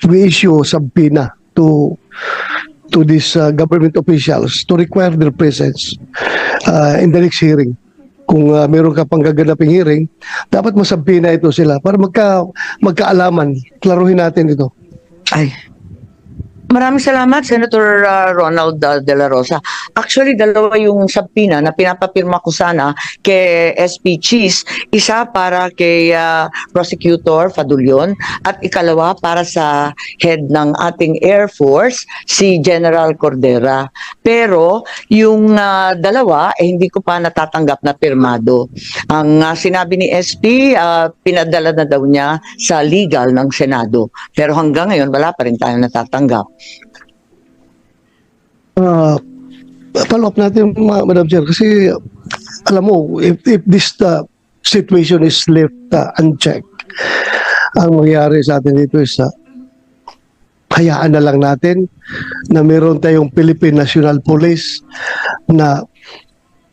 we issue subpoena to these government officials to require their presence in the next hearing. Kung meron ka pang gaganaping hearing, dapat masabina ito sila para magkaalaman. Klaruhin natin ito. Ay. Maraming salamat, Senator Ronald De La Rosa. Actually, dalawa yung subpoena na pinapapirma ko sana kay SP Cheese. Isa para kay Prosecutor Fadulion at ikalawa para sa head ng ating Air Force, si General Cordera. Pero yung dalawa, hindi ko pa natatanggap na pirmado. Ang sinabi ni SP, pinadala na daw niya sa legal ng Senado. Pero hanggang ngayon, wala pa rin tayong natatanggap. Follow up natin, Madam Chair, kasi alam mo, if this situation is left unchecked, ang mangyayari sa atin dito is hayaan na lang natin na meron tayong Philippine National Police na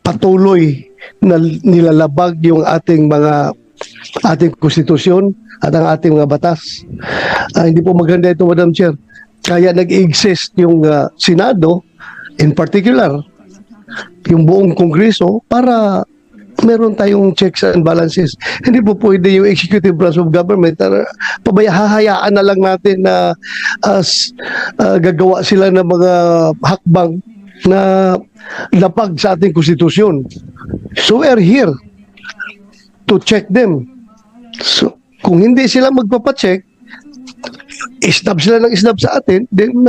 patuloy na nilalabag yung ating konstitusyon at ang ating mga batas. Hindi po maganda ito, Madam Chair. Kaya nag-exist yung Senado, in particular, yung buong Kongreso, para meron tayong checks and balances. Hindi po pwede yung executive branch of government, hahayaan na lang natin na gagawa sila ng mga hakbang na lapag sa ating konstitusyon. So we are here to check them. So kung hindi sila magpapacheck, isnab sila ng isnab sa atin, then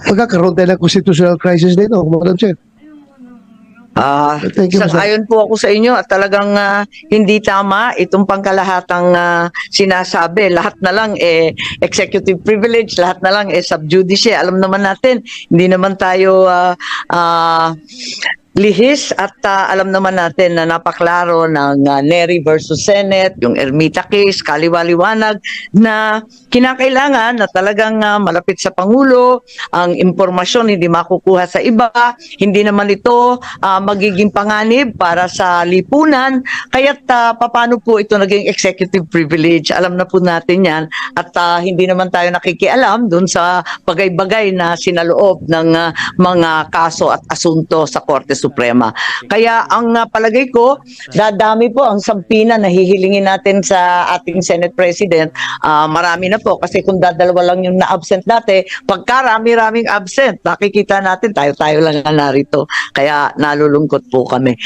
magkakaroon tayo ng constitutional crisis dito, Madam Chair. Sang-ayon po ako sa inyo at talagang hindi tama itong pangkalahatang sinasabi. Lahat na lang executive privilege, lahat na lang sub judice. Alam naman natin, hindi naman tayo lihis at alam naman natin na napaklaro ng Nery versus Senate, yung Ermita case, kaliwaliwanag na kinakailangan na talagang malapit sa Pangulo, ang impormasyon hindi makukuha sa iba, hindi naman ito magiging panganib para sa lipunan, kaya't paano po ito naging executive privilege, alam na po natin yan at hindi naman tayo nakikialam dun sa bagay-bagay na sinaloob ng mga kaso at asunto sa Korte Suprema. Kaya ang palagay ko, dadami po ang subpoena na hihilingin natin sa ating Senate President. Marami na po kasi kung dadalawa lang yung na-absent dati, pagka rami-raming absent, nakikita natin tayo-tayo lang na narito. Kaya nalulungkot po kami.